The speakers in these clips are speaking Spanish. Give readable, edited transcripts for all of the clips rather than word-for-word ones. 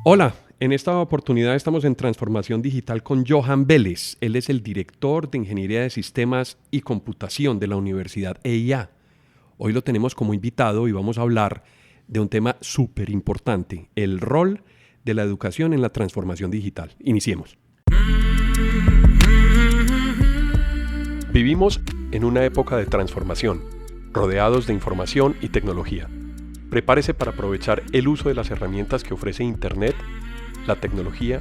Hola, en esta oportunidad estamos en Transformación Digital con Johan Vélez. Él es el director de Ingeniería de Sistemas y Computación de la Universidad EIA. Hoy lo tenemos como invitado y vamos a hablar de un tema súper importante, el rol de la educación en la transformación digital. Iniciemos. Vivimos en una época de transformación, rodeados de información y tecnología. Prepárese para aprovechar el uso de las herramientas que ofrece Internet, la tecnología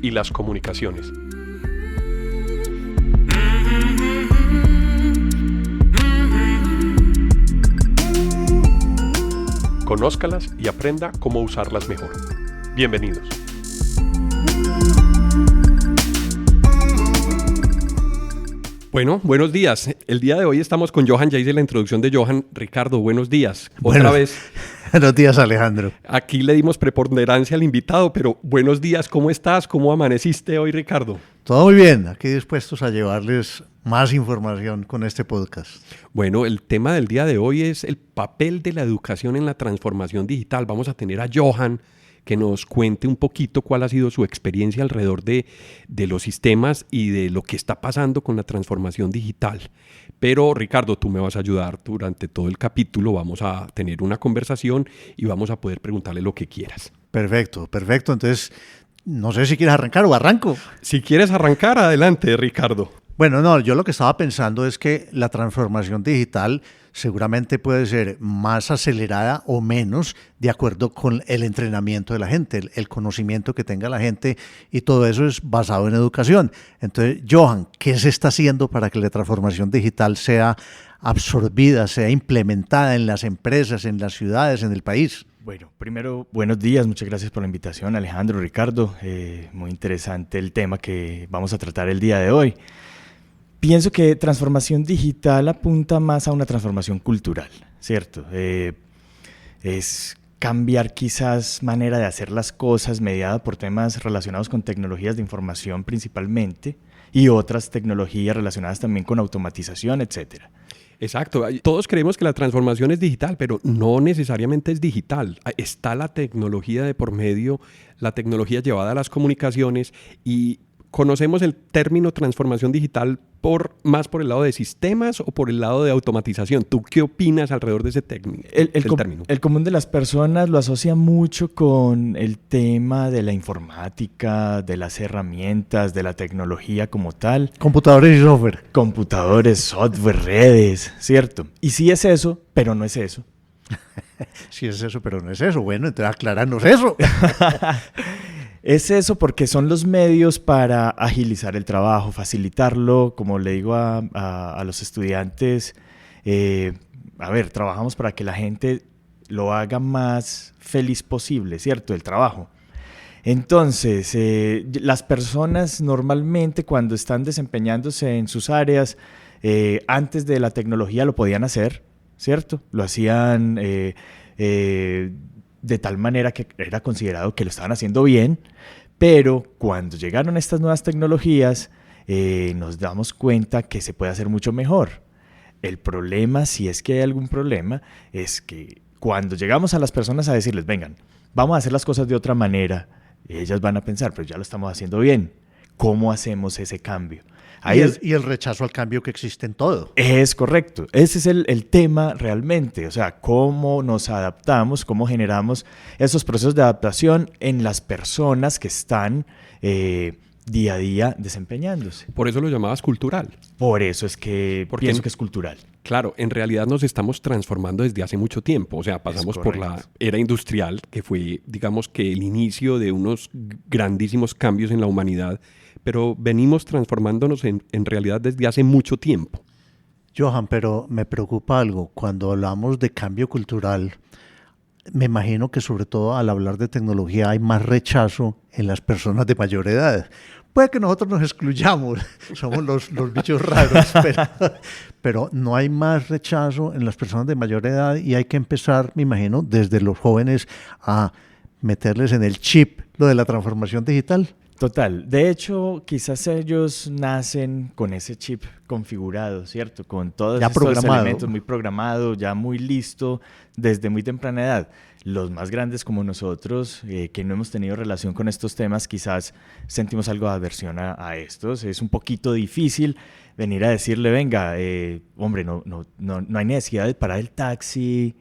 y las comunicaciones. Conózcalas y aprenda cómo usarlas mejor. Bienvenidos. Bueno, buenos días. El día de hoy estamos con Johan. Ya hice la introducción de Johan. Ricardo, buenos días. Otra vez. Buenos días, Alejandro. Aquí le dimos preponderancia al invitado, pero buenos días. ¿Cómo estás? ¿Cómo amaneciste hoy, Ricardo? Todo muy bien. Aquí dispuestos a llevarles más información con este podcast. Bueno, el tema del día de hoy es el papel de la educación en la transformación digital. Vamos a tener a Johan que nos cuente un poquito cuál ha sido su experiencia alrededor de los sistemas y de lo que está pasando con la transformación digital. Pero Ricardo, tú me vas a ayudar durante todo el capítulo, vamos a tener una conversación y vamos a poder preguntarle lo que quieras. Perfecto. Entonces, no sé si quieres arrancar o arranco. Si quieres arrancar, adelante, Ricardo. Bueno, no, yo lo que estaba pensando es que la transformación digital seguramente puede ser más acelerada o menos de acuerdo con el entrenamiento de la gente, el conocimiento que tenga la gente, y todo eso es basado en educación. Entonces, Johan, ¿qué se está haciendo para que la transformación digital sea absorbida, sea implementada en las empresas, en las ciudades, en el país? Bueno, primero, buenos días, muchas gracias por la invitación, Alejandro, Ricardo. Muy interesante el tema que vamos a tratar el día de hoy. Pienso que transformación digital apunta más a una transformación cultural, ¿cierto? Es cambiar quizás manera de hacer las cosas mediada por temas relacionados con tecnologías de información principalmente y otras tecnologías relacionadas también con automatización, etcétera. Exacto. Todos creemos que la transformación es digital, pero no necesariamente es digital. Está la tecnología de por medio, la tecnología llevada a las comunicaciones, y conocemos el término transformación digital más por el lado de sistemas o por el lado de automatización. ¿Tú qué opinas alrededor de ese término? El común de las personas lo asocia mucho con el tema de la informática, de las herramientas, de la tecnología como tal. Computadores y software. Computadores, software, redes, ¿cierto? Y sí es eso, pero no es eso. Sí es eso, pero no es eso. Bueno, entonces acláranos eso. Es eso porque son los medios para agilizar el trabajo, facilitarlo, como le digo a los estudiantes. Trabajamos para que la gente lo haga más feliz posible, ¿cierto? El trabajo. Entonces, las personas normalmente cuando están desempeñándose en sus áreas, antes de la tecnología lo podían hacer, ¿cierto? Lo hacían de tal manera que era considerado que lo estaban haciendo bien, pero cuando llegaron estas nuevas tecnologías, nos damos cuenta que se puede hacer mucho mejor. El problema, si es que hay algún problema, es que cuando llegamos a las personas a decirles, vengan, vamos a hacer las cosas de otra manera, ellas van a pensar, pero ya lo estamos haciendo bien. ¿Cómo hacemos ese cambio? Y el rechazo al cambio que existe en todo. Es correcto. Ese es el tema realmente. O sea, cómo nos adaptamos, cómo generamos esos procesos de adaptación en las personas que están día a día desempeñándose. Por eso lo llamabas cultural. Por eso es que pienso que es cultural. Claro, en realidad nos estamos transformando desde hace mucho tiempo. O sea, pasamos por la era industrial, que fue, digamos, que el inicio de unos grandísimos cambios en la humanidad, pero venimos transformándonos en realidad desde hace mucho tiempo. Johan, pero me preocupa algo. Cuando hablamos de cambio cultural, me imagino que sobre todo al hablar de tecnología hay más rechazo en las personas de mayor edad. Puede que nosotros nos excluyamos, somos los bichos raros, pero no hay más rechazo en las personas de mayor edad, y hay que empezar, me imagino, desde los jóvenes a meterles en el chip lo de la transformación digital. Total. De hecho, quizás ellos nacen con ese chip configurado, ¿cierto? Con todos ya estos programado. elementos muy programado, ya muy listo desde muy temprana edad. Los más grandes como nosotros, que no hemos tenido relación con estos temas, quizás sentimos algo de aversión a estos. Es un poquito difícil venir a decirle, venga, hombre, no hay necesidad de parar el taxi,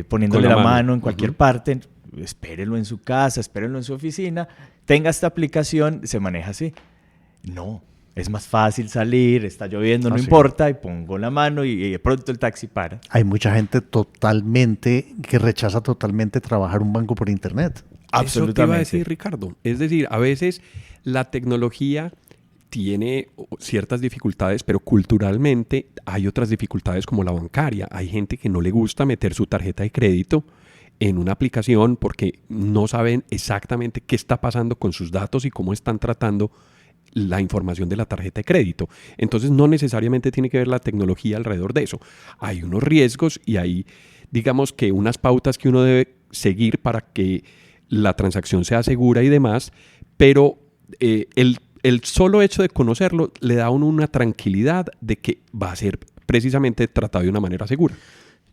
poniéndole la mano en cualquier parte. Espérelo en su casa, espérelo en su oficina, tenga esta aplicación, se maneja así. No, es más fácil salir, está lloviendo, no importa, y pongo la mano y de pronto el taxi para. Hay mucha gente que rechaza totalmente trabajar un banco por internet. Eso te iba a decir, Ricardo. Es decir, a veces la tecnología tiene ciertas dificultades, pero culturalmente hay otras dificultades como la bancaria. Hay gente que no le gusta meter su tarjeta de crédito en una aplicación porque no saben exactamente qué está pasando con sus datos y cómo están tratando la información de la tarjeta de crédito. Entonces no necesariamente tiene que ver la tecnología alrededor de eso. Hay unos riesgos y hay, digamos que unas pautas que uno debe seguir para que la transacción sea segura y demás, pero el solo hecho de conocerlo le da a uno una tranquilidad de que va a ser precisamente tratado de una manera segura.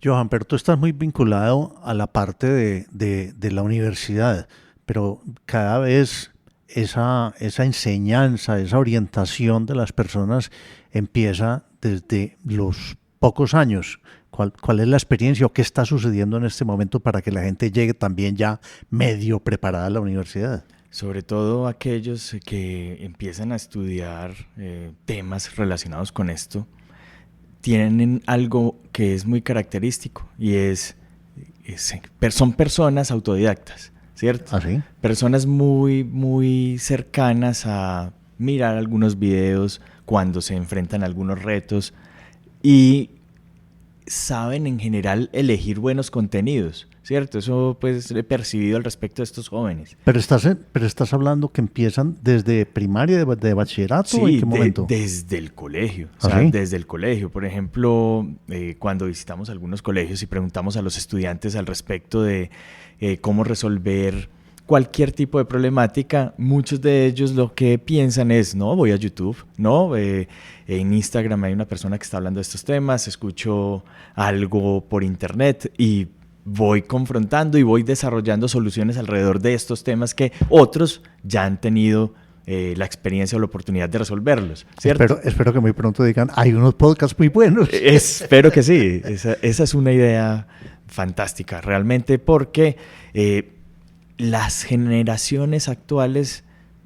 Johan, pero tú estás muy vinculado a la parte de la universidad, pero cada vez esa enseñanza, esa orientación de las personas empieza desde los pocos años. ¿Cuál es la experiencia o qué está sucediendo en este momento para que la gente llegue también ya medio preparada a la universidad? Sobre todo aquellos que empiezan a estudiar temas relacionados con esto, tienen algo que es muy característico y son personas autodidactas, ¿cierto? ¿Ah, sí? Personas muy, muy cercanas a mirar algunos videos cuando se enfrentan a algunos retos y saben en general elegir buenos contenidos, ¿cierto? Eso pues he percibido al respecto de estos jóvenes. Pero estás hablando que empiezan desde primaria, de bachillerato, sí, ¿o en qué momento? Desde el colegio. ¿Ah, O sea, sí? desde el colegio. Por ejemplo, cuando visitamos algunos colegios y preguntamos a los estudiantes al respecto de cómo resolver cualquier tipo de problemática, muchos de ellos lo que piensan es, no, voy a YouTube, no, en Instagram hay una persona que está hablando de estos temas, escucho algo por internet y voy confrontando y voy desarrollando soluciones alrededor de estos temas que otros ya han tenido la experiencia o la oportunidad de resolverlos, ¿cierto? Espero que muy pronto digan, hay unos podcasts muy buenos. Espero que sí, esa es una idea fantástica realmente porque las generaciones actuales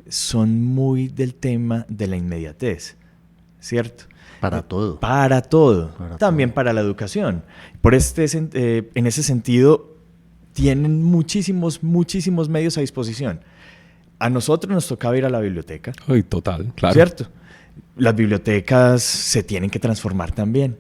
son muy del tema de la inmediatez, ¿cierto? Para todo. Para todo. También todo. para la educación. En ese sentido, tienen muchísimos medios a disposición. A nosotros nos tocaba ir a la biblioteca. Ay, total, claro. ¿Cierto? Las bibliotecas se tienen que transformar también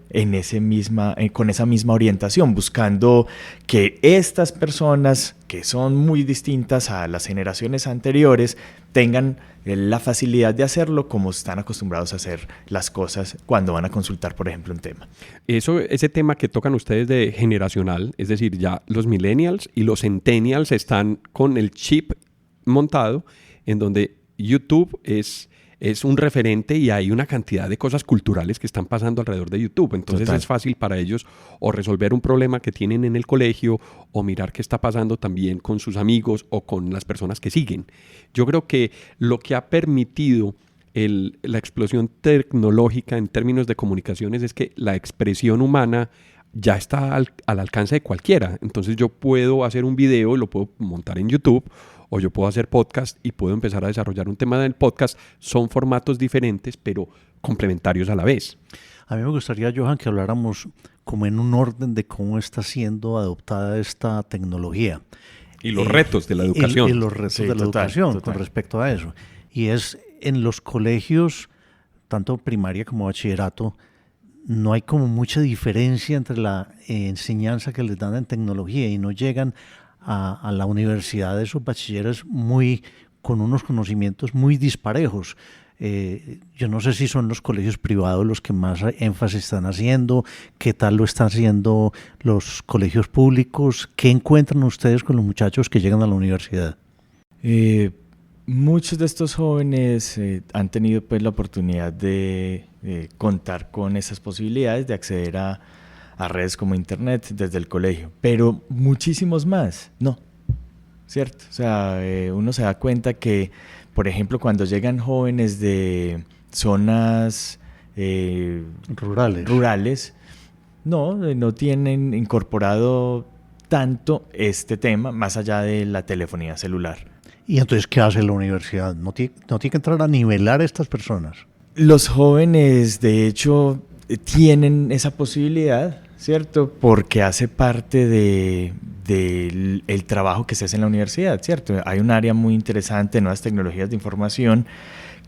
con esa misma orientación, buscando que estas personas que son muy distintas a las generaciones anteriores tengan la facilidad de hacerlo como están acostumbrados a hacer las cosas cuando van a consultar, por ejemplo, un tema. Ese tema que tocan ustedes de generacional, es decir, ya los millennials y los centennials están con el chip montado en donde YouTube es un referente y hay una cantidad de cosas culturales que están pasando alrededor de YouTube. Entonces Total. Es fácil para ellos o resolver un problema que tienen en el colegio o mirar qué está pasando también con sus amigos o con las personas que siguen. Yo creo que lo que ha permitido la explosión tecnológica en términos de comunicaciones es que la expresión humana ya está al alcance de cualquiera. Entonces yo puedo hacer un video, lo puedo montar en YouTube, o yo puedo hacer podcast y puedo empezar a desarrollar un tema del podcast. Son formatos diferentes, pero complementarios a la vez. A mí me gustaría, Johan, que habláramos como en un orden de cómo está siendo adoptada esta tecnología. Y los retos de la educación. Y los retos de la educación con respecto a eso. Y es en los colegios, tanto primaria como bachillerato, no hay como mucha diferencia entre la enseñanza que les dan en tecnología y no llegan a la universidad de esos bachilleres con unos conocimientos muy disparejos. Yo no sé si son los colegios privados los que más énfasis están haciendo, qué tal lo están haciendo los colegios públicos, qué encuentran ustedes con los muchachos que llegan a la universidad. Muchos de estos jóvenes han tenido pues la oportunidad de contar con esas posibilidades de acceder a redes como internet desde el colegio, pero muchísimos más no, ¿cierto? O sea, uno se da cuenta que, por ejemplo, cuando llegan jóvenes de zonas rurales, no tienen incorporado tanto este tema más allá de la telefonía celular. ¿Y entonces qué hace la universidad? ¿No tiene que entrar a nivelar a estas personas? Los jóvenes, de hecho, tienen esa posibilidad, ¿cierto? Porque hace parte del trabajo que se hace en la universidad, ¿cierto? Hay un área muy interesante de nuevas tecnologías de información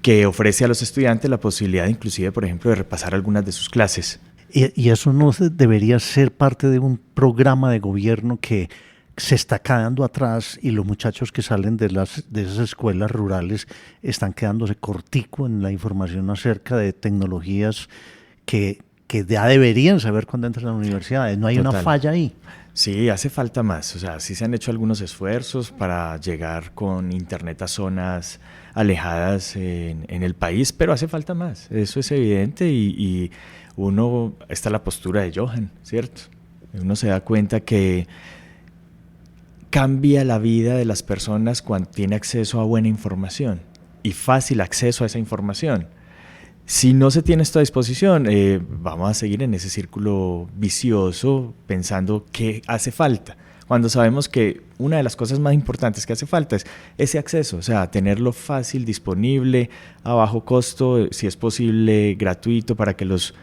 que ofrece a los estudiantes la posibilidad, inclusive, por ejemplo, de repasar algunas de sus clases. ¿Y eso no debería ser parte de un programa de gobierno que se está quedando atrás y los muchachos que salen de esas escuelas rurales están quedándose cortico en la información acerca de tecnologías que ya deberían saber cuando entran a la universidad? ¿No hay una falla ahí? Sí, hace falta más. O sea, sí se han hecho algunos esfuerzos para llegar con internet a zonas alejadas en el país, pero hace falta más. Eso es evidente y está la postura de Johan, ¿cierto? Uno se da cuenta que cambia la vida de las personas cuando tiene acceso a buena información y fácil acceso a esa información. Si no se tiene esto a disposición, vamos a seguir en ese círculo vicioso pensando qué hace falta, cuando sabemos que una de las cosas más importantes que hace falta es ese acceso, o sea, tenerlo fácil, disponible, a bajo costo, si es posible, gratuito, para que los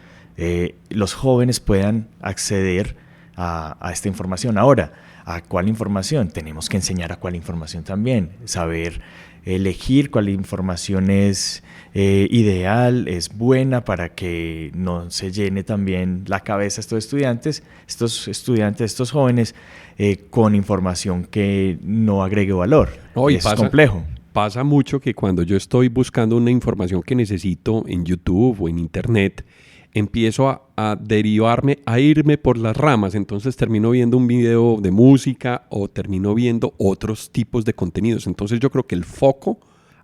jóvenes puedan acceder a esta información. Ahora, ¿a cuál información? Tenemos que enseñar a cuál información también, saber elegir cuál información es ideal, es buena, para que no se llene también la cabeza a estos estudiantes, estos jóvenes, con información que no agregue valor. Es complejo. Pasa mucho que cuando yo estoy buscando una información que necesito en YouTube o en Internet, empiezo a derivarme, a irme por las ramas. Entonces termino viendo un video de música o termino viendo otros tipos de contenidos. Entonces yo creo que el foco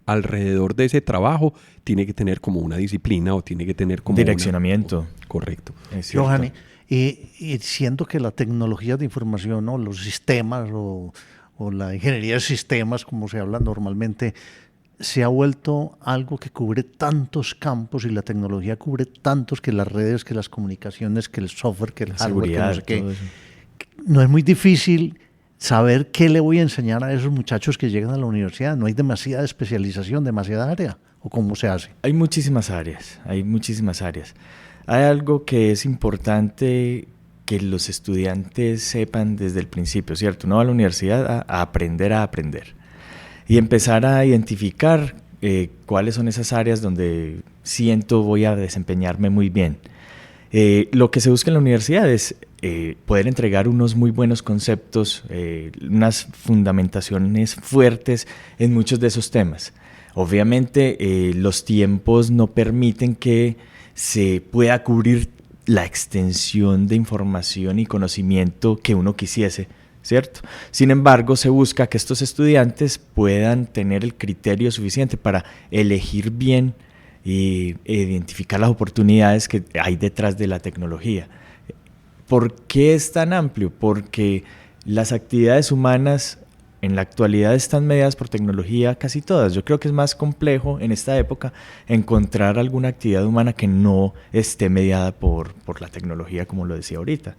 alrededor de ese trabajo tiene que tener como una disciplina o tiene que tener como direccionamiento. Correcto. Johanny, y siendo que la tecnología de información, ¿no?, los sistemas o la ingeniería de sistemas, como se habla normalmente, se ha vuelto algo que cubre tantos campos y la tecnología cubre tantos, que las redes, que las comunicaciones, que el software, que el hardware, que no sé qué. No es muy difícil saber qué le voy a enseñar a esos muchachos que llegan a la universidad. No hay demasiada especialización, demasiada área. ¿O cómo se hace? Hay muchísimas áreas. Hay algo que es importante que los estudiantes sepan desde el principio, ¿cierto? Uno va a la universidad a aprender y empezar a identificar cuáles son esas áreas donde siento voy a desempeñarme muy bien. Lo que se busca en la universidad es poder entregar unos muy buenos conceptos, unas fundamentaciones fuertes en muchos de esos temas. Obviamente los tiempos no permiten que se pueda cubrir la extensión de información y conocimiento que uno quisiese, ¿cierto? Sin embargo, se busca que estos estudiantes puedan tener el criterio suficiente para elegir bien e identificar las oportunidades que hay detrás de la tecnología. ¿Por qué es tan amplio? Porque las actividades humanas en la actualidad están mediadas por tecnología, casi todas. Yo creo que es más complejo en esta época encontrar alguna actividad humana que no esté mediada por la tecnología, como lo decía ahorita.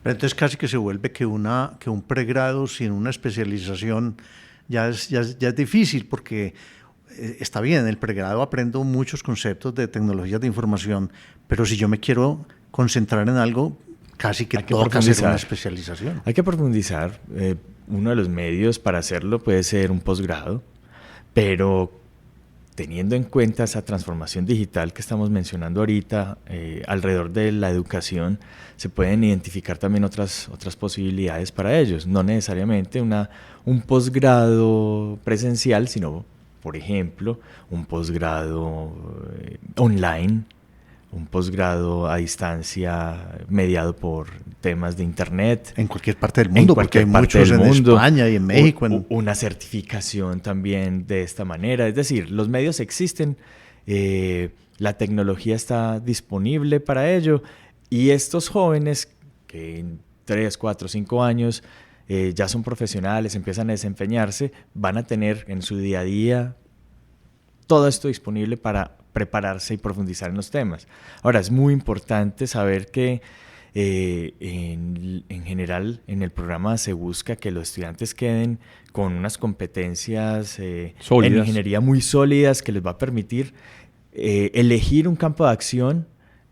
Pero entonces casi que se vuelve que un pregrado sin una especialización ya es difícil, porque está bien, en el pregrado aprendo muchos conceptos de tecnologías de información, pero si yo me quiero concentrar en algo, casi que tengo que hacer una especialización. Hay que profundizar. Uno de los medios para hacerlo puede ser un posgrado, pero teniendo en cuenta esa transformación digital que estamos mencionando ahorita, alrededor de la educación, se pueden identificar también otras posibilidades para ellos. No necesariamente un posgrado presencial, sino, por ejemplo, un posgrado online un posgrado a distancia mediado por temas de internet. En cualquier parte del mundo, porque hay muchos en España y en México. Una certificación también de esta manera. Es decir, los medios existen, la tecnología está disponible para ello, y estos jóvenes que en 3, 4, 5 años ya son profesionales, empiezan a desempeñarse, van a tener en su día a día todo esto disponible para prepararse y profundizar en los temas. Ahora, es muy importante saber que en general en el programa se busca que los estudiantes queden con unas competencias en ingeniería muy sólidas, que les va a permitir elegir un campo de acción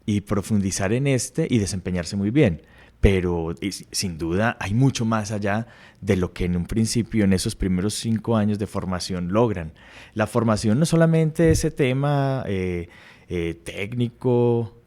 y profundizar en este y desempeñarse muy bien. Pero sin duda hay mucho más allá de lo que en un principio, en esos primeros 5 años de formación logran. La formación no solamente ese tema técnico,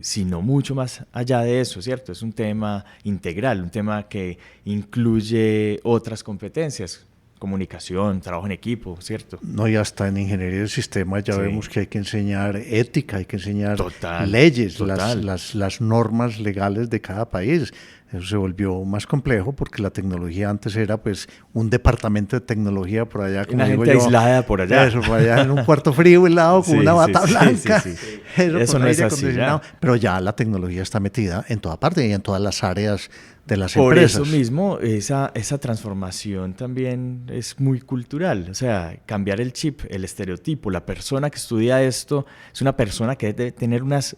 sino mucho más allá de eso, ¿cierto? Es un tema integral, un tema que incluye otras competencias, comunicación, trabajo en equipo, ¿cierto? No, y hasta en ingeniería del sistema ya vemos que hay que enseñar ética, hay que enseñar leyes, las normas legales de cada país. Eso se volvió más complejo porque la tecnología antes era pues un departamento de tecnología por allá, como una digo gente yo, aislada por allá. Eso, por allá en un cuarto frío helado con una bata blanca. Sí. Eso no es así ya. Pero ya la tecnología está metida en toda parte y en todas las áreas de las por empresas. Por eso mismo, esa transformación también es muy cultural. O sea, cambiar el chip, el estereotipo. La persona que estudia esto es una persona que debe tener unas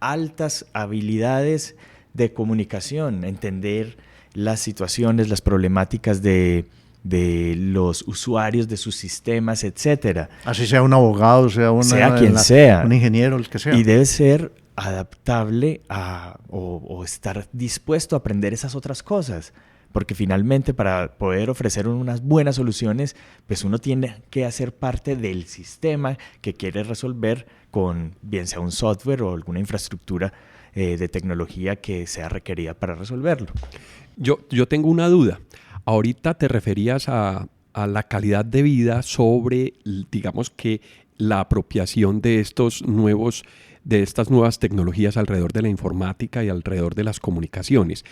altas habilidades de comunicación, entender las situaciones, las problemáticas de los usuarios de sus sistemas, etcétera. Así sea un abogado, sea quien sea, un ingeniero, el que sea. Y debe ser adaptable o estar dispuesto a aprender esas otras cosas, porque finalmente para poder ofrecer unas buenas soluciones, pues uno tiene que hacer parte del sistema que quiere resolver con bien sea un software o alguna infraestructura de tecnología que sea requerida para resolverlo. Yo tengo una duda. Ahorita te referías a la calidad de vida sobre, digamos que la apropiación de estas nuevas tecnologías alrededor de la informática y alrededor de las comunicaciones.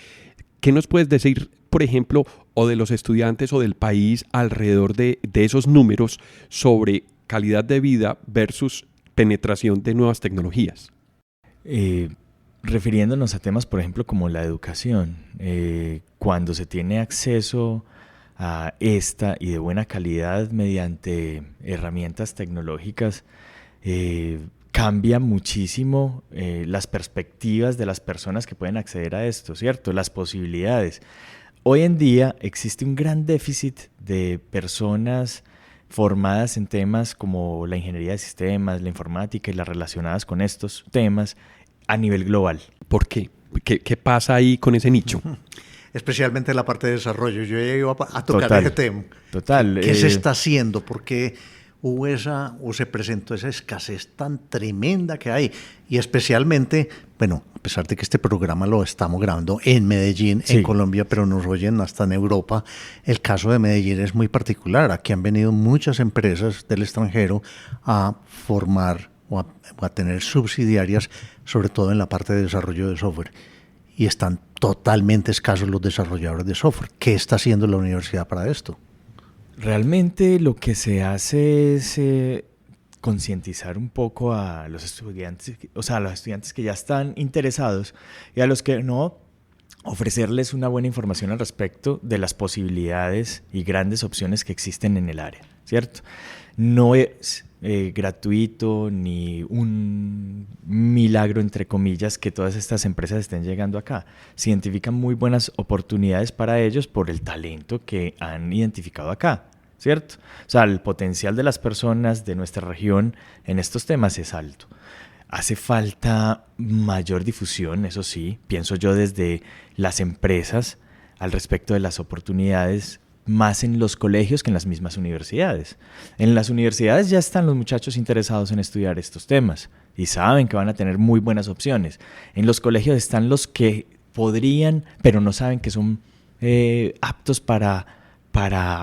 ¿Qué nos puedes decir, por ejemplo, o de los estudiantes o del país alrededor de esos números sobre calidad de vida versus penetración de nuevas tecnologías? Refiriéndonos a temas, por ejemplo, como la educación, cuando se tiene acceso a esta y de buena calidad mediante herramientas tecnológicas, cambia muchísimo las perspectivas de las personas que pueden acceder a esto, ¿cierto? Las posibilidades. Hoy en día existe un gran déficit de personas formadas en temas como la ingeniería de sistemas, la informática y las relacionadas con estos temas a nivel global. ¿Por qué? ¿Qué pasa ahí con ese nicho? Especialmente en la parte de desarrollo. Yo ya iba a tocar ese tema. Total. ¿Qué se está haciendo? ¿Por qué hubo se presentó esa escasez tan tremenda que hay? Y especialmente, bueno, a pesar de que este programa lo estamos grabando en Medellín, en Colombia, pero nos oyen hasta en Europa, el caso de Medellín es muy particular. Aquí han venido muchas empresas del extranjero a formar o a tener subsidiarias, sobre todo en la parte de desarrollo de software. Y están totalmente escasos los desarrolladores de software. ¿Qué está haciendo la universidad para esto? Realmente lo que se hace es concientizar un poco a los estudiantes, o sea, a los estudiantes que ya están interesados y a los que no, ofrecerles una buena información al respecto de las posibilidades y grandes opciones que existen en el área, ¿cierto? No es gratuito ni un milagro, entre comillas, que todas estas empresas estén llegando acá. Se identifican muy buenas oportunidades para ellos por el talento que han identificado acá, ¿cierto? O sea, el potencial de las personas de nuestra región en estos temas es alto. Hace falta mayor difusión, eso sí, pienso yo desde las empresas al respecto de las oportunidades, más en los colegios que en las mismas universidades. En las universidades ya están los muchachos interesados en estudiar estos temas y saben que van a tener muy buenas opciones. En los colegios están los que podrían, pero no saben que son aptos para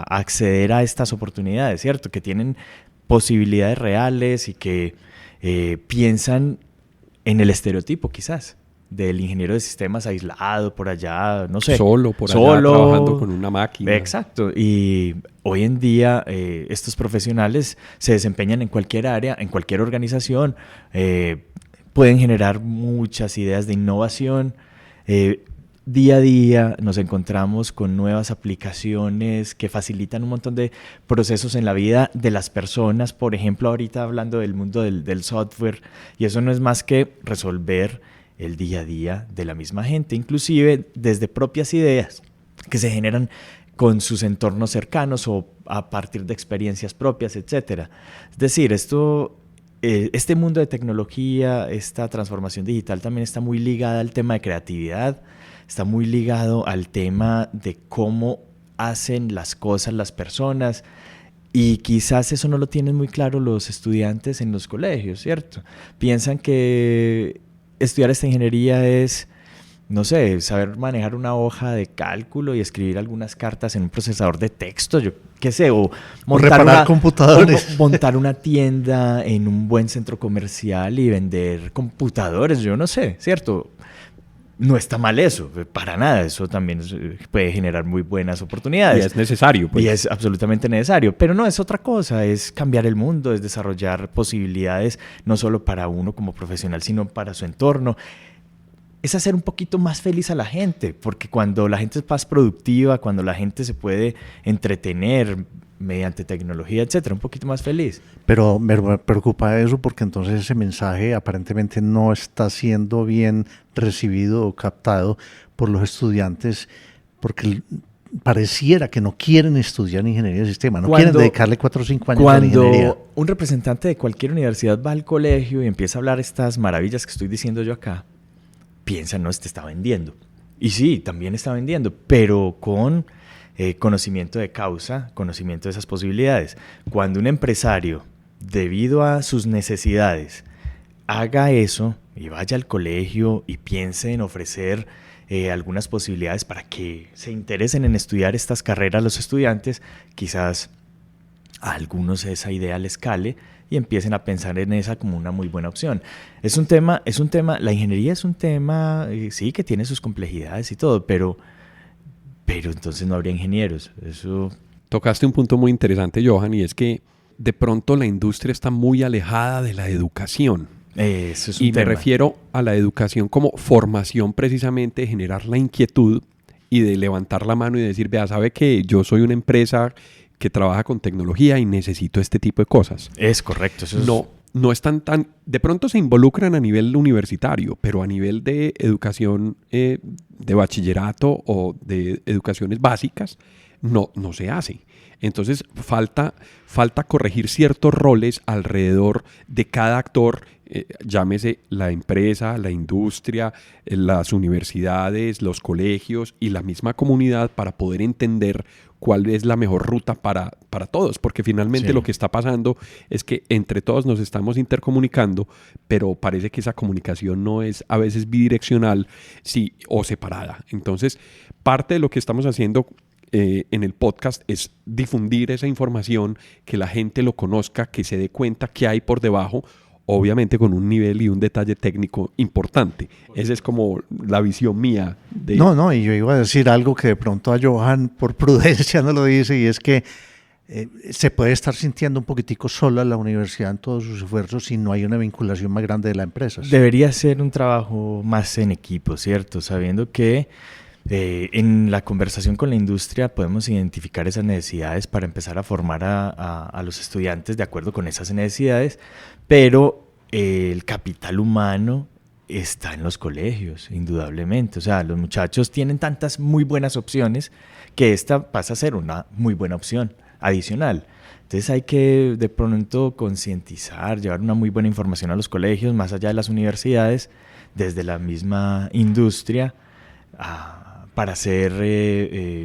acceder a estas oportunidades, ¿cierto? Que tienen posibilidades reales y que piensan en el estereotipo quizás del ingeniero de sistemas aislado por allá, no sé. Solo por allá trabajando con una máquina. Exacto. Y hoy en día estos profesionales se desempeñan en cualquier área, en cualquier organización, pueden generar muchas ideas de innovación. Día a día nos encontramos con nuevas aplicaciones que facilitan un montón de procesos en la vida de las personas. Por ejemplo, ahorita hablando del mundo del software, y eso no es más que resolver el día a día de la misma gente, inclusive desde propias ideas que se generan con sus entornos cercanos o a partir de experiencias propias, etc. Es decir, este mundo de tecnología, esta transformación digital también está muy ligada al tema de creatividad, está muy ligado al tema de cómo hacen las cosas las personas, y quizás eso no lo tienen muy claro los estudiantes en los colegios, ¿cierto? Piensan que estudiar esta ingeniería es, no sé, saber manejar una hoja de cálculo y escribir algunas cartas en un procesador de texto, yo qué sé, o reparar computadores. O montar una tienda en un buen centro comercial y vender computadores, yo no sé, ¿cierto? No está mal eso, para nada, eso también puede generar muy buenas oportunidades. Y es necesario, pues. Y es absolutamente necesario, pero no es otra cosa, es cambiar el mundo, es desarrollar posibilidades no solo para uno como profesional, sino para su entorno. Es hacer un poquito más feliz a la gente, porque cuando la gente es más productiva, cuando la gente se puede entretener mediante tecnología, etcétera, un poquito más feliz. Pero me preocupa eso porque entonces ese mensaje aparentemente no está siendo bien recibido o captado por los estudiantes, porque pareciera que no quieren estudiar ingeniería de sistema, no quieren dedicarle 4 o 5 años a la ingeniería. Cuando un representante de cualquier universidad va al colegio y empieza a hablar estas maravillas que estoy diciendo yo acá, piensa, no, este está vendiendo. Y sí, también está vendiendo, pero con conocimiento de causa, conocimiento de esas posibilidades. Cuando un empresario, debido a sus necesidades, haga eso y vaya al colegio y piense en ofrecer algunas posibilidades para que se interesen en estudiar estas carreras los estudiantes, quizás a algunos esa idea les cale y empiecen a pensar en esa como una muy buena opción. Es un tema, la ingeniería es un tema, sí, que tiene sus complejidades y todo, pero entonces no habría ingenieros. Eso... Tocaste un punto muy interesante, Johan, y es que de pronto la industria está muy alejada de la educación. Eso es un y tema. Me refiero a la educación como formación precisamente de generar la inquietud y de levantar la mano y decir, vea, sabe que yo soy una empresa que trabaja con tecnología y necesito este tipo de cosas. Es correcto. Eso no están tan... De pronto se involucran a nivel universitario, pero a nivel de educación de bachillerato o de educaciones básicas, no se hace. Entonces falta corregir ciertos roles alrededor de cada actor, llámese la empresa, la industria, las universidades, los colegios y la misma comunidad, para poder entender cuál es la mejor ruta para todos, porque finalmente Sí. Lo que está pasando es que entre todos nos estamos intercomunicando, pero parece que esa comunicación no es a veces bidireccional, sí, o separada. Entonces, parte de lo que estamos haciendo en el podcast es difundir esa información, que la gente lo conozca, que se dé cuenta qué hay por debajo, obviamente con un nivel y un detalle técnico importante. Esa es como la visión mía. No, y yo iba a decir algo que de pronto a Johan por prudencia no lo dice, y es que se puede estar sintiendo un poquitico sola la universidad en todos sus esfuerzos si no hay una vinculación más grande de la empresa. Debería ser un trabajo más en equipo, ¿cierto? Sabiendo que en la conversación con la industria podemos identificar esas necesidades para empezar a formar a los estudiantes de acuerdo con esas necesidades, pero el capital humano está en los colegios, indudablemente. O sea, los muchachos tienen tantas muy buenas opciones que esta pasa a ser una muy buena opción adicional. Entonces hay que de pronto concientizar, llevar una muy buena información a los colegios, más allá de las universidades, desde la misma industria, para hacer,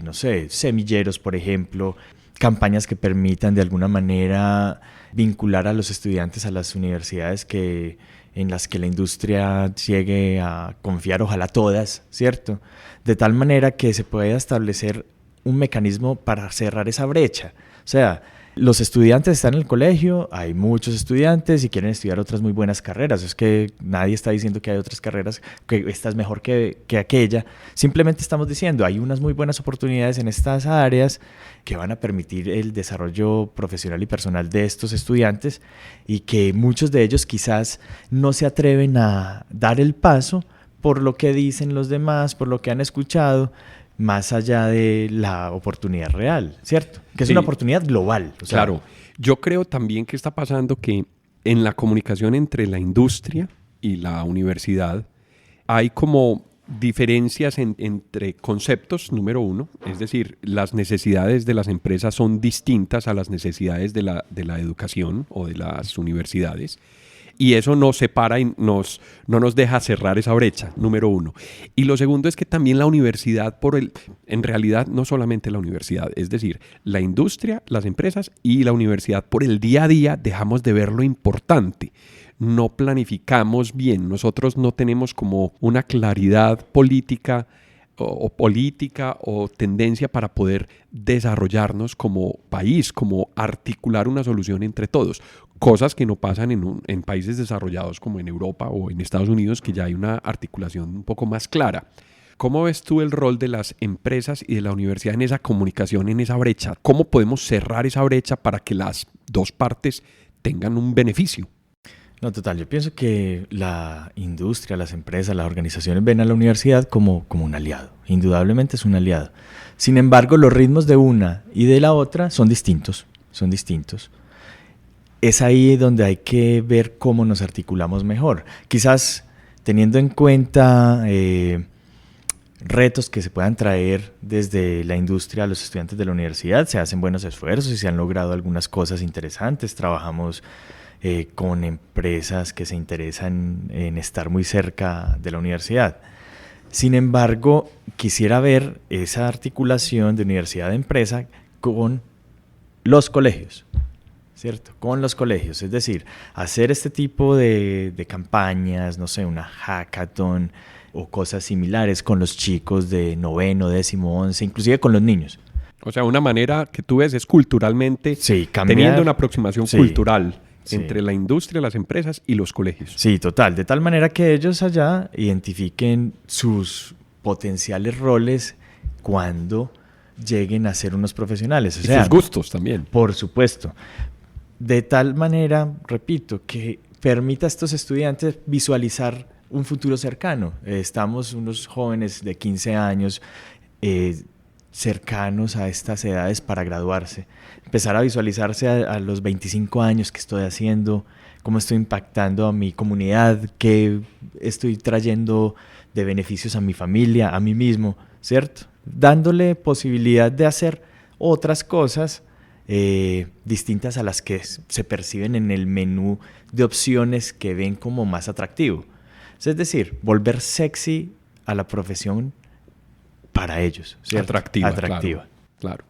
no sé, semilleros, por ejemplo, campañas que permitan de alguna manera vincular a los estudiantes a las universidades en las que la industria llegue a confiar, ojalá todas, ¿cierto? De tal manera que se pueda establecer un mecanismo para cerrar esa brecha. O sea, Los estudiantes están en el colegio, hay muchos estudiantes y quieren estudiar otras muy buenas carreras. Es que nadie está diciendo que hay otras carreras, que esta es mejor que aquella. Simplemente estamos diciendo, hay unas muy buenas oportunidades en estas áreas que van a permitir el desarrollo profesional y personal de estos estudiantes y que muchos de ellos quizás no se atreven a dar el paso por lo que dicen los demás, por lo que han escuchado, más allá de la oportunidad real, ¿cierto? Que es una oportunidad global. O sea, claro, yo creo también que está pasando que en la comunicación entre la industria y la universidad hay como diferencias entre conceptos, número uno, es decir, las necesidades de las empresas son distintas a las necesidades de la educación o de las universidades. Y eso nos separa y no nos deja cerrar esa brecha, número uno. Y lo segundo es que también la universidad, en realidad no solamente la universidad, es decir, la industria, las empresas y la universidad por el día a día dejamos de ver lo importante. No planificamos bien, nosotros no tenemos como una claridad política o tendencia para poder desarrollarnos como país, como articular una solución entre todos. Cosas que no pasan en países desarrollados como en Europa o en Estados Unidos, que ya hay una articulación un poco más clara. ¿Cómo ves tú el rol de las empresas y de la universidad en esa comunicación, en esa brecha? ¿Cómo podemos cerrar esa brecha para que las dos partes tengan un beneficio? No, total, yo pienso que la industria, las empresas, las organizaciones ven a la universidad como un aliado. Indudablemente es un aliado. Sin embargo, los ritmos de una y de la otra son distintos. Es ahí donde hay que ver cómo nos articulamos mejor. Quizás teniendo en cuenta retos que se puedan traer desde la industria a los estudiantes de la universidad, se hacen buenos esfuerzos y se han logrado algunas cosas interesantes. Trabajamos con empresas que se interesan en estar muy cerca de la universidad. Sin embargo, quisiera ver esa articulación de universidad-empresa con los colegios, ¿cierto? Con los colegios, es decir, hacer este tipo de campañas, no sé, una hackathon o cosas similares con los chicos de 9º, 10º, 11, inclusive con los niños. O sea, una manera que tú ves es culturalmente, teniendo una aproximación cultural entre la industria, las empresas y los colegios. Sí, total. De tal manera que ellos allá identifiquen sus potenciales roles cuando lleguen a ser unos profesionales. Y sus gustos también. Por supuesto. De tal manera, repito, que permita a estos estudiantes visualizar un futuro cercano. Estamos unos jóvenes de 15 años cercanos a estas edades para graduarse. Empezar a visualizarse a los 25 años, qué estoy haciendo, cómo estoy impactando a mi comunidad, qué estoy trayendo de beneficios a mi familia, a mí mismo, ¿cierto? Dándole posibilidad de hacer otras cosas distintas a las que se perciben en el menú de opciones que ven como más atractivo. Es decir, volver sexy a la profesión para ellos, ¿cierto? Atractiva. Claro.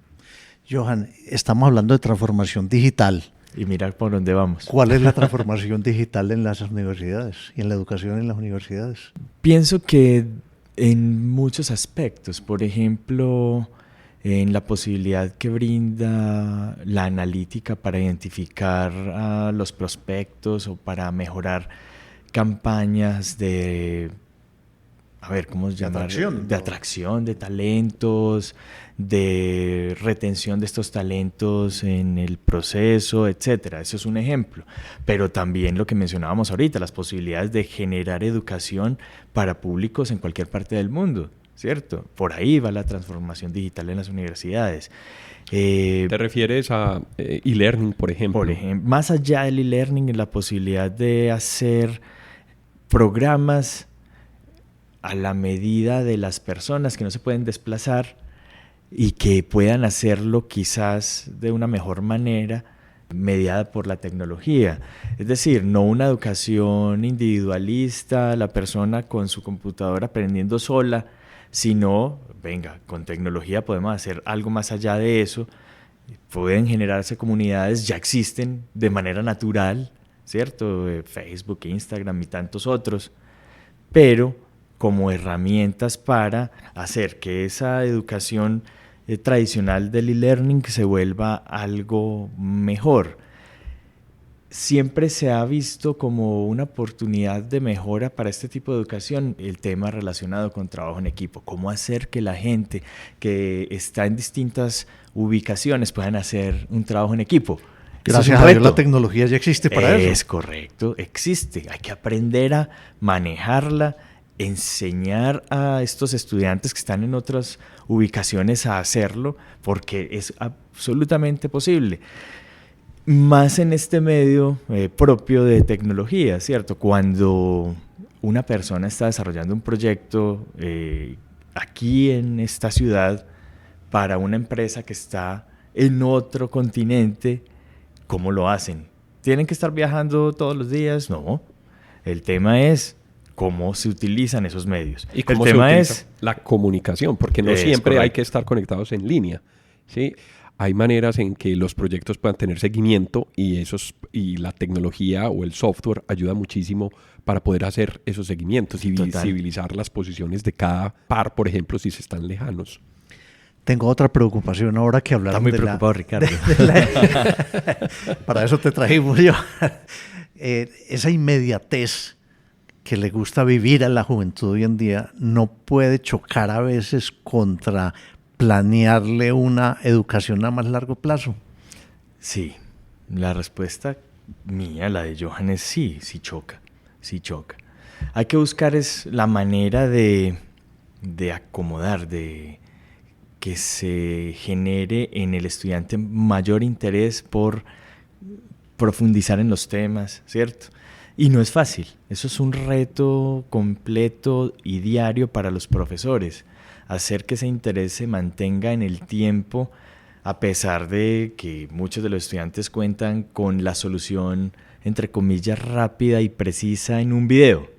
Johan, estamos hablando de transformación digital. Y mira por dónde vamos. ¿Cuál es la transformación digital en las universidades y en la educación en las universidades? Pienso que en muchos aspectos, por ejemplo, en la posibilidad que brinda la analítica para identificar a los prospectos o para mejorar campañas de atracción de talentos, de retención de estos talentos en el proceso, etcétera. Eso es un ejemplo. Pero también lo que mencionábamos ahorita, las posibilidades de generar educación para públicos en cualquier parte del mundo, ¿cierto? Por ahí va la transformación digital en las universidades. ¿Te refieres a e-learning, por ejemplo? Por ejemplo, más allá del e-learning, la posibilidad de hacer programas a la medida de las personas que no se pueden desplazar y que puedan hacerlo quizás de una mejor manera mediada por la tecnología. Es decir, no una educación individualista, la persona con su computadora aprendiendo sola, sino, venga, con tecnología podemos hacer algo más allá de eso. Pueden generarse comunidades, ya existen de manera natural, ¿cierto? Facebook, Instagram y tantos otros, pero como herramientas para hacer que esa educación tradicional del e-learning se vuelva algo mejor. Siempre se ha visto como una oportunidad de mejora para este tipo de educación el tema relacionado con trabajo en equipo. Cómo hacer que la gente que está en distintas ubicaciones puedan hacer un trabajo en equipo. Gracias a Dios la tecnología ya existe para eso. Es correcto, existe. Hay que aprender a manejarla, enseñar a estos estudiantes que están en otras ubicaciones a hacerlo, porque es absolutamente posible. Más en este medio propio de tecnología, ¿cierto? Cuando una persona está desarrollando un proyecto aquí en esta ciudad para una empresa que está en otro continente, ¿cómo lo hacen? ¿Tienen que estar viajando todos los días? No. El tema es cómo se utilizan esos medios. Y cómo el tema se utiliza es la comunicación, porque no siempre hay que estar conectados en línea, ¿sí? Hay maneras en que los proyectos puedan tener seguimiento y la tecnología o el software ayuda muchísimo para poder hacer esos seguimientos y visibilizar las posiciones de cada par, por ejemplo, si se están lejanos. Tengo otra preocupación ahora que hablaron de preocupado, Ricardo. Para eso te trajimos yo. Esa inmediatez que le gusta vivir a la juventud hoy en día no puede chocar a veces contra planearle una educación a más largo plazo. Sí, la respuesta mía, la de Johan, es sí choca. Hay que buscar la manera de acomodar, de que se genere en el estudiante mayor interés por profundizar en los temas, ¿cierto? Y no es fácil, eso es un reto completo y diario para los profesores, hacer que ese interés se mantenga en el tiempo, a pesar de que muchos de los estudiantes cuentan con la solución, entre comillas, rápida y precisa en un video.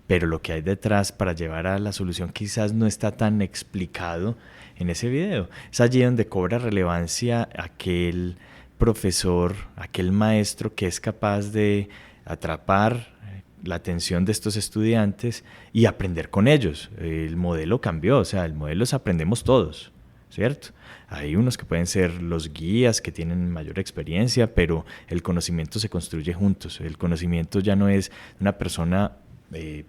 Pero lo que hay detrás para llevar a la solución quizás no está tan explicado en ese video. Es allí donde cobra relevancia aquel profesor, aquel maestro que es capaz de atrapar la atención de estos estudiantes y aprender con ellos. El modelo cambió, o sea, el modelo es aprendemos todos, ¿cierto? Hay unos que pueden ser los guías que tienen mayor experiencia, pero el conocimiento se construye juntos. El conocimiento ya no es una persona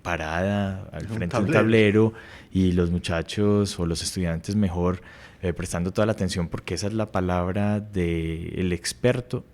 parada al frente de un tablero y los muchachos o los estudiantes mejor prestando toda la atención, porque esa es la palabra del experto.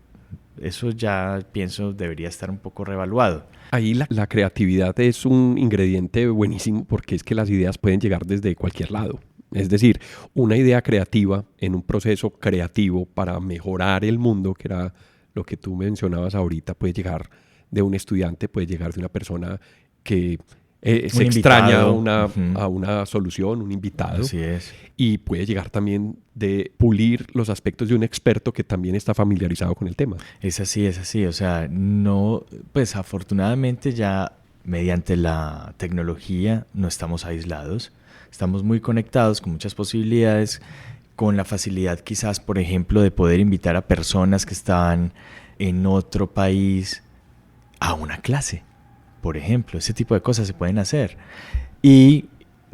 Eso ya pienso debería estar un poco revaluado. Ahí la creatividad es un ingrediente buenísimo, porque es que las ideas pueden llegar desde cualquier lado. Es decir, una idea creativa en un proceso creativo para mejorar el mundo, que era lo que tú mencionabas ahorita, puede llegar de un estudiante, puede llegar de una persona que se extraña a una solución, un invitado. Así es. Y puede llegar también de pulir los aspectos de un experto que también está familiarizado con el tema. Es así. O sea, no, pues afortunadamente ya mediante la tecnología no estamos aislados. Estamos muy conectados con muchas posibilidades, con la facilidad quizás, por ejemplo, de poder invitar a personas que están en otro país a una clase. Por ejemplo, ese tipo de cosas se pueden hacer. Y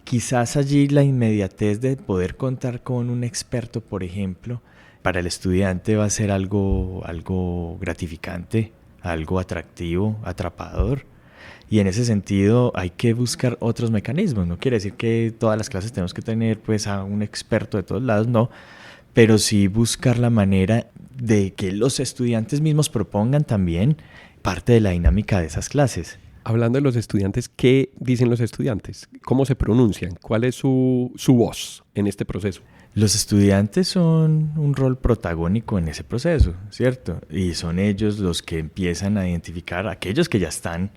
quizás allí la inmediatez de poder contar con un experto, por ejemplo, para el estudiante va a ser algo gratificante, algo atractivo, atrapador. Y en ese sentido hay que buscar otros mecanismos. No quiere decir que todas las clases tenemos que tener pues, a un experto de todos lados, no. Pero sí buscar la manera de que los estudiantes mismos propongan también parte de la dinámica de esas clases. Hablando de los estudiantes, ¿qué dicen los estudiantes? ¿Cómo se pronuncian? ¿Cuál es su voz en este proceso? Los estudiantes son un rol protagónico en ese proceso, ¿cierto? Y son ellos los que empiezan a identificar, aquellos que ya están,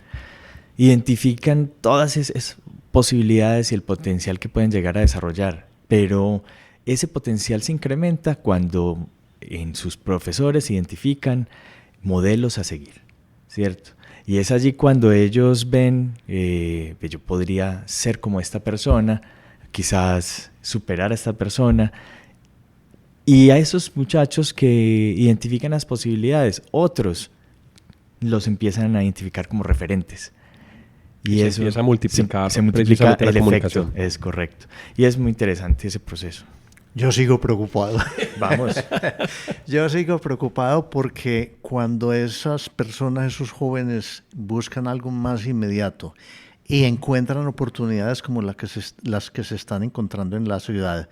identifican todas esas posibilidades y el potencial que pueden llegar a desarrollar. Pero ese potencial se incrementa cuando en sus profesores identifican modelos a seguir, ¿cierto? Y es allí cuando ellos ven que yo podría ser como esta persona, quizás superar a esta persona. Y a esos muchachos que identifican las posibilidades, otros los empiezan a identificar como referentes. Y eso empieza a multiplicar. Se multiplica el efecto, es correcto. Y es muy interesante ese proceso. Yo sigo preocupado. Vamos. Yo sigo preocupado porque cuando esas personas, esos jóvenes buscan algo más inmediato y encuentran oportunidades como las que se están encontrando en la ciudad,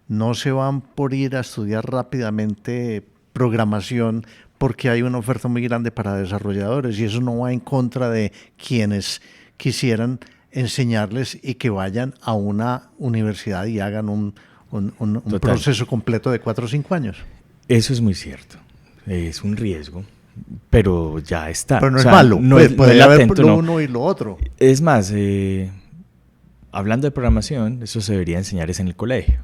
no se van por ir a estudiar rápidamente programación porque hay una oferta muy grande para desarrolladores y eso no va en contra de quienes quisieran enseñarles y que vayan a una universidad y hagan un proceso completo de 4 o 5 años. Eso es muy cierto. Es un riesgo, pero ya está. Pero no es malo. No puede haber latente, lo uno y lo otro. Es más, hablando de programación, eso se debería enseñar es en el colegio.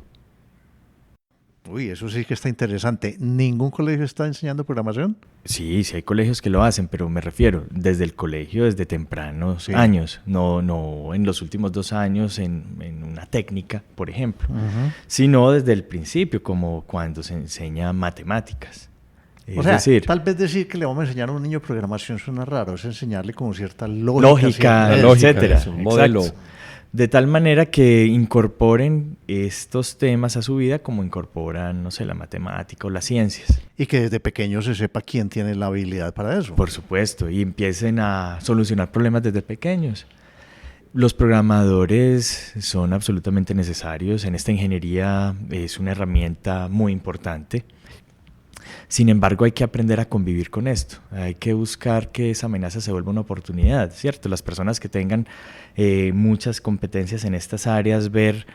Uy, eso sí que está interesante. ¿Ningún colegio está enseñando programación? Sí, sí hay colegios que lo hacen, pero me refiero desde el colegio, desde tempranos años, no en los últimos 2 años en una técnica, por ejemplo, sino desde el principio, como cuando se enseña matemáticas. O sea, tal vez decir que le vamos a enseñar a un niño programación suena raro, es enseñarle como cierta lógica, etcétera, un modelo. De tal manera que incorporen estos temas a su vida como incorporan, no sé, la matemática o las ciencias. Y que desde pequeño se sepa quién tiene la habilidad para eso. Por supuesto, y empiecen a solucionar problemas desde pequeños. Los programadores son absolutamente necesarios. En esta ingeniería es una herramienta muy importante. Sin embargo, hay que aprender a convivir con esto. Hay que buscar que esa amenaza se vuelva una oportunidad, ¿cierto? Las personas que tengan muchas competencias en estas áreas, ver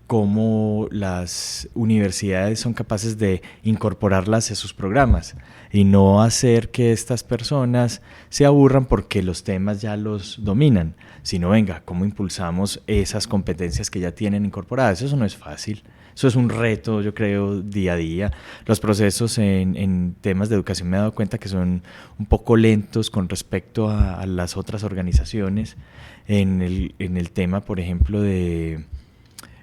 cómo las universidades son capaces de incorporarlas a sus programas y no hacer que estas personas se aburran porque los temas ya los dominan, sino venga, cómo impulsamos esas competencias que ya tienen incorporadas. Eso no es fácil. Eso es un reto, yo creo, día a día. Los procesos en temas de educación me he dado cuenta que son un poco lentos con respecto a las otras organizaciones. En el tema, por ejemplo, de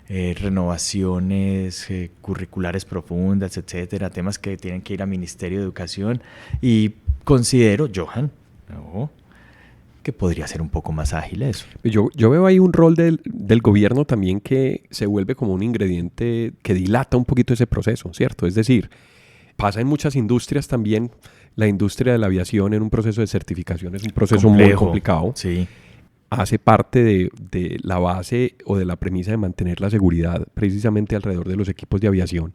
renovaciones curriculares profundas, etcétera, temas que tienen que ir al Ministerio de Educación. Y considero, Johan, que podría ser un poco más ágil eso. Yo veo ahí un rol del gobierno también que se vuelve como un ingrediente que dilata un poquito ese proceso, ¿cierto? Es decir, pasa en muchas industrias también. La industria de la aviación en un proceso de certificación es un proceso muy complicado. Sí. Hace parte de la base o de la premisa de mantener la seguridad precisamente alrededor de los equipos de aviación.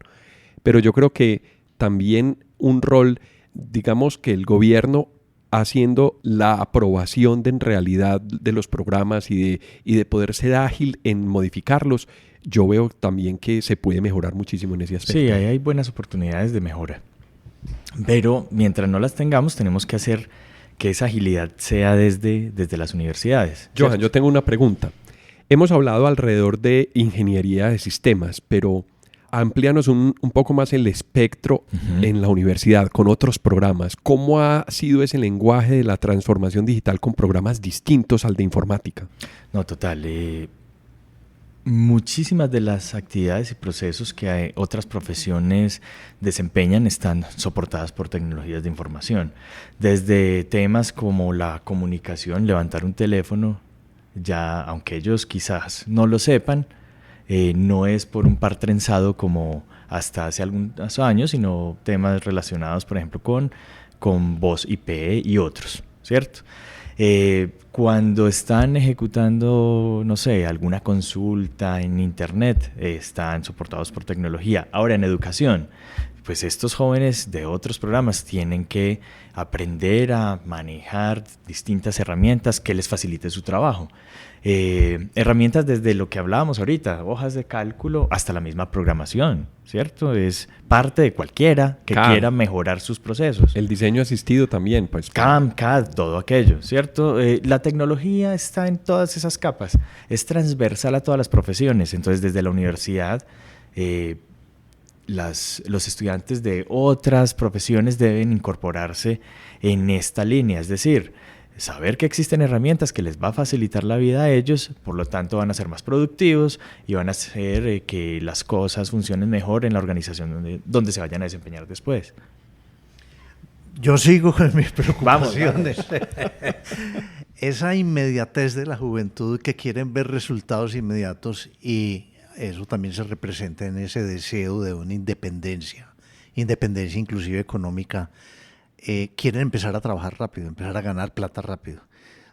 Pero yo creo que también un rol, digamos que el gobierno haciendo la aprobación en realidad de los programas y de poder ser ágil en modificarlos, yo veo también que se puede mejorar muchísimo en ese aspecto. Sí, ahí hay buenas oportunidades de mejora. Pero mientras no las tengamos, tenemos que hacer que esa agilidad sea desde las universidades. Johan, yo tengo una pregunta. Hemos hablado alrededor de ingeniería de sistemas, pero amplíanos un poco más el espectro en la universidad con otros programas. ¿Cómo ha sido ese lenguaje de la transformación digital con programas distintos al de informática? No, total. Muchísimas de las actividades y procesos que otras profesiones desempeñan están soportadas por tecnologías de información. Desde temas como la comunicación, levantar un teléfono, ya aunque ellos quizás no lo sepan, no es por un par trenzado como hasta hace algunos años, sino temas relacionados, por ejemplo, con voz IP y otros, ¿cierto? Cuando están ejecutando, no sé, alguna consulta en internet, están soportados por tecnología. Ahora, en educación, pues estos jóvenes de otros programas tienen que aprender a manejar distintas herramientas que les facilite su trabajo. Herramientas desde lo que hablábamos ahorita, hojas de cálculo, hasta la misma programación, ¿cierto? Es parte de cualquiera que quiera mejorar sus procesos. El diseño asistido también, pues. CAM, CAD, todo aquello, ¿cierto? La tecnología está en todas esas capas, es transversal a todas las profesiones. Entonces, desde la universidad, los estudiantes de otras profesiones deben incorporarse en esta línea, es decir, saber que existen herramientas que les va a facilitar la vida a ellos, por lo tanto van a ser más productivos y van a hacer que las cosas funcionen mejor en la organización donde se vayan a desempeñar después. Yo sigo con mis preocupaciones. Vamos. Esa inmediatez de la juventud que quieren ver resultados inmediatos y eso también se representa en ese deseo de una independencia inclusive económica. Quieren empezar a trabajar rápido, empezar a ganar plata rápido.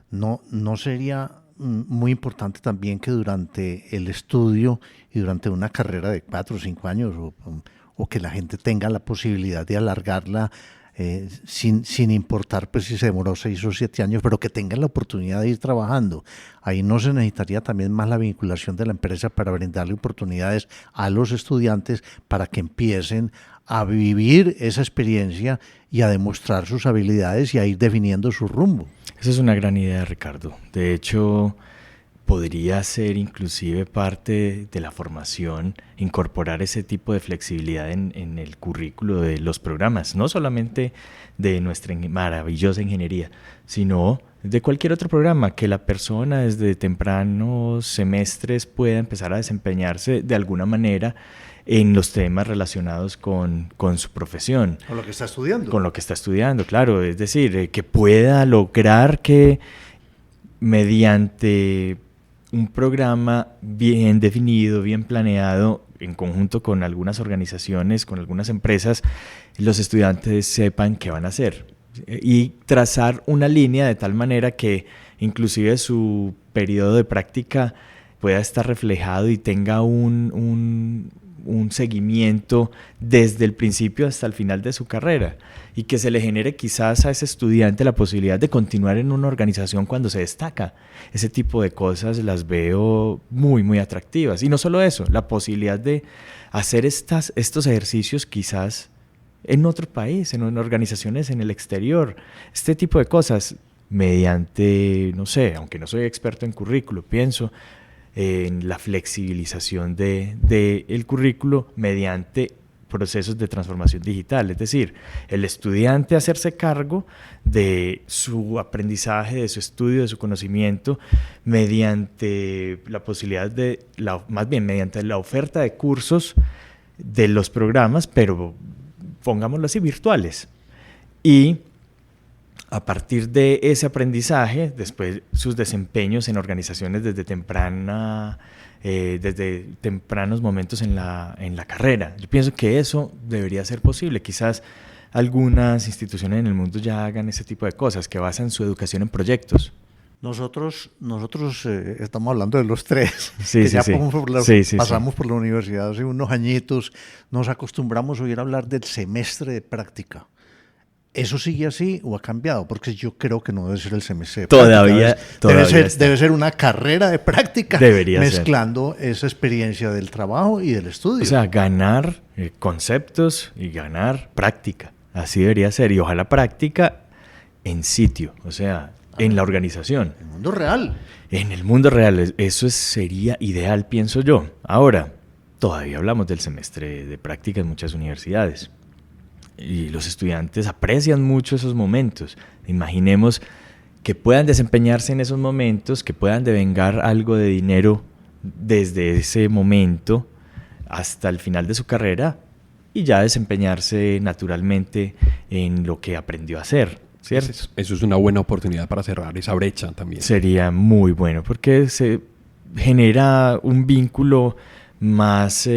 No sería muy importante también que durante el estudio y durante una carrera de 4 o 5 años o que la gente tenga la posibilidad de alargarla sin importar pues si se demoró 6 o 7 años, pero que tengan la oportunidad de ir trabajando. Ahí no se necesitaría también más la vinculación de la empresa para brindarle oportunidades a los estudiantes para que empiecen a vivir esa experiencia y a demostrar sus habilidades y a ir definiendo su rumbo. Esa es una gran idea, Ricardo. De hecho, podría ser inclusive parte de la formación, incorporar ese tipo de flexibilidad en el currículo de los programas, no solamente de nuestra maravillosa ingeniería, sino de cualquier otro programa, que la persona desde tempranos semestres pueda empezar a desempeñarse de alguna manera en los temas relacionados con su profesión. Con lo que está estudiando. Con lo que está estudiando, claro. Es decir, que pueda lograr que mediante un programa bien definido, bien planeado, en conjunto con algunas organizaciones, con algunas empresas, los estudiantes sepan qué van a hacer y trazar una línea de tal manera que inclusive su periodo de práctica pueda estar reflejado y tenga un seguimiento desde el principio hasta el final de su carrera, y que se le genere quizás a ese estudiante la posibilidad de continuar en una organización cuando se destaca. Ese tipo de cosas las veo muy, muy atractivas. Y no solo eso, la posibilidad de hacer estos ejercicios quizás en otro país, en organizaciones en el exterior. Este tipo de cosas mediante, no sé, aunque no soy experto en currículo, pienso en la flexibilización del currículo mediante procesos de transformación digital, es decir, el estudiante hacerse cargo de su aprendizaje, de su estudio, de su conocimiento, mediante la posibilidad mediante la oferta de cursos de los programas, pero pongámoslo así, virtuales. Y a partir de ese aprendizaje, después sus desempeños en organizaciones desde tempranos momentos en la carrera. Yo pienso que eso debería ser posible. Quizás algunas instituciones en el mundo ya hagan ese tipo de cosas, que basan su educación en proyectos. Nosotros estamos hablando de los tres, sí, que sí, ya sí. pasamos por la universidad hace unos añitos, nos acostumbramos a oír hablar del semestre de práctica. ¿Eso sigue así o ha cambiado? Porque yo creo que no debe ser el semestre de práctica. Debe ser una carrera de práctica, mezclando esa experiencia del trabajo y del estudio. O sea, ganar conceptos y ganar práctica. Así debería ser. Y ojalá práctica en sitio, o sea, en la organización. En el mundo real. En el mundo real. Eso sería ideal, pienso yo. Ahora, todavía hablamos del semestre de práctica en muchas universidades. Y los estudiantes aprecian mucho esos momentos. Imaginemos que puedan desempeñarse en esos momentos, que puedan devengar algo de dinero desde ese momento hasta el final de su carrera y ya desempeñarse naturalmente en lo que aprendió a hacer, ¿cierto? Eso es una buena oportunidad para cerrar esa brecha también. Sería muy bueno porque se genera un vínculo más,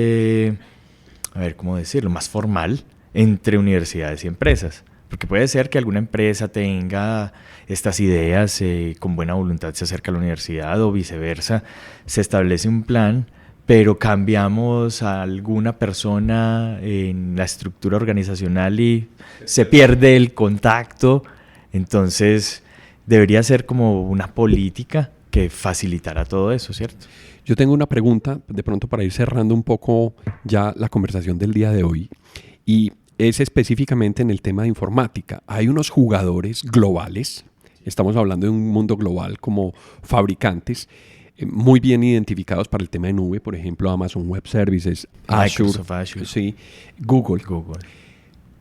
¿cómo decirlo? Más formal entre universidades y empresas, porque puede ser que alguna empresa tenga estas ideas, con buena voluntad se acerca a la universidad o viceversa, se establece un plan, pero cambiamos a alguna persona en la estructura organizacional y se pierde el contacto. Entonces debería ser como una política que facilitara todo eso, ¿cierto? Yo tengo una pregunta, de pronto para ir cerrando un poco ya la conversación del día de hoy, y es específicamente en el tema de informática. Hay unos jugadores globales, estamos hablando de un mundo global como fabricantes, muy bien identificados para el tema de nube, por ejemplo, Amazon Web Services, Azure. Sí, Google.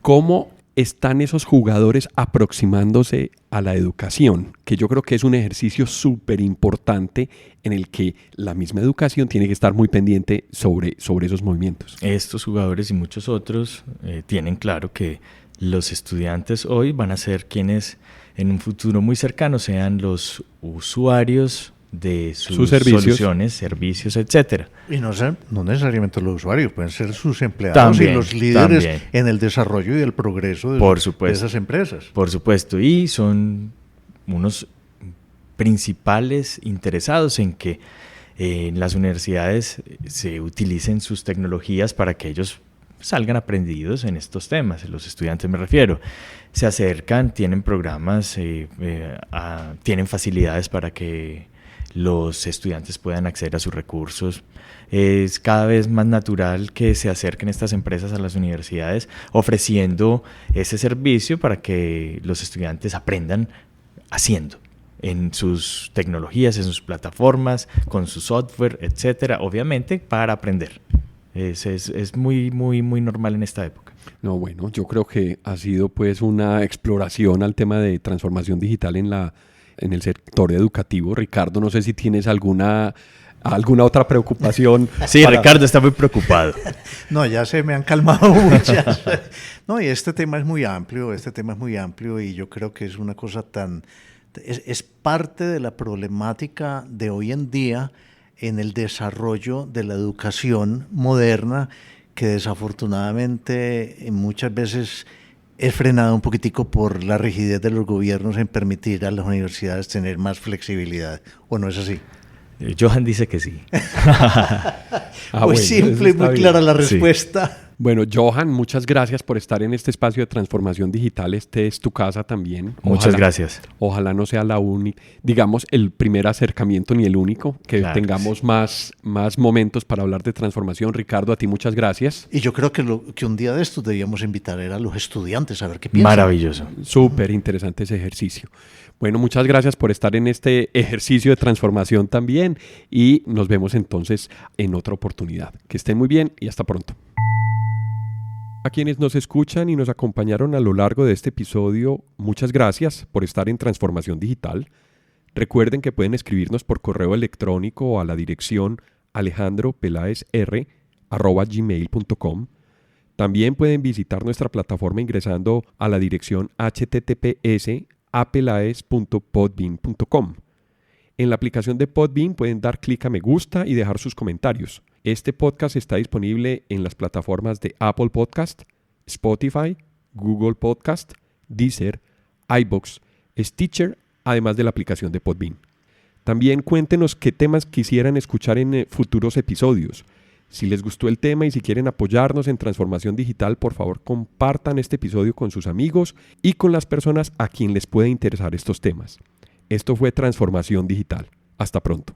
¿Cómo están esos jugadores aproximándose a la educación? Que yo creo que es un ejercicio súper importante en el que la misma educación tiene que estar muy pendiente sobre esos movimientos. Estos jugadores y muchos otros tienen claro que los estudiantes hoy van a ser quienes en un futuro muy cercano sean los usuarios de sus servicios. soluciones, servicios, etcétera. Y no necesariamente los usuarios, pueden ser sus empleados También, y los líderes también. en el desarrollo y el progreso Por de supuesto. esas empresas. Por supuesto, y son unos principales interesados en que en las universidades se utilicen sus tecnologías para que ellos salgan aprendidos en estos temas, los estudiantes me refiero. Se acercan, tienen programas, tienen facilidades para que los estudiantes puedan acceder a sus recursos. Es cada vez más natural que se acerquen estas empresas a las universidades ofreciendo ese servicio para que los estudiantes aprendan haciendo en sus tecnologías, en sus plataformas, con su software, etcétera, obviamente para aprender. Es muy, muy, muy normal en esta época. No, bueno, yo creo que ha sido pues una exploración al tema de transformación digital en el sector educativo. Ricardo, no sé si tienes alguna otra preocupación. Sí, Ricardo está muy preocupado. No, ya se me han calmado muchas. No, y este tema es muy amplio y yo creo que es una cosa es parte de la problemática de hoy en día en el desarrollo de la educación moderna, que desafortunadamente muchas veces es frenada un poquitico por la rigidez de los gobiernos en permitir a las universidades tener más flexibilidad. ¿O no es así? Johan dice que sí. Muy Bueno, simple y muy clara la respuesta. Sí. Bueno, Johan, muchas gracias por estar en este espacio de transformación digital. Este es tu casa también. Muchas gracias. Ojalá no sea la única, digamos, el primer acercamiento ni el único, que Claro, tengamos más momentos para hablar de transformación. Ricardo, a ti muchas gracias. Y yo creo que un día de estos debíamos invitar a los estudiantes a ver qué piensan. Maravilloso. Súper interesante ese ejercicio. Bueno, muchas gracias por estar en este ejercicio de transformación también y nos vemos entonces en otra oportunidad. Que estén muy bien y hasta pronto. A quienes nos escuchan y nos acompañaron a lo largo de este episodio, muchas gracias por estar en Transformación Digital. Recuerden que pueden escribirnos por correo electrónico a la dirección alejandropelaesr@gmail.com. También pueden visitar nuestra plataforma ingresando a la dirección https://apelaes.podbean.com. En la aplicación de Podbean pueden dar clic a me gusta y dejar sus comentarios. Este podcast está disponible en las plataformas de Apple Podcast, Spotify, Google Podcast, Deezer, iVoox, Stitcher, además de la aplicación de Podbean. También cuéntenos qué temas quisieran escuchar en futuros episodios. Si les gustó el tema y si quieren apoyarnos en Transformación Digital, por favor compartan este episodio con sus amigos y con las personas a quien les puede interesar estos temas. Esto fue Transformación Digital. Hasta pronto.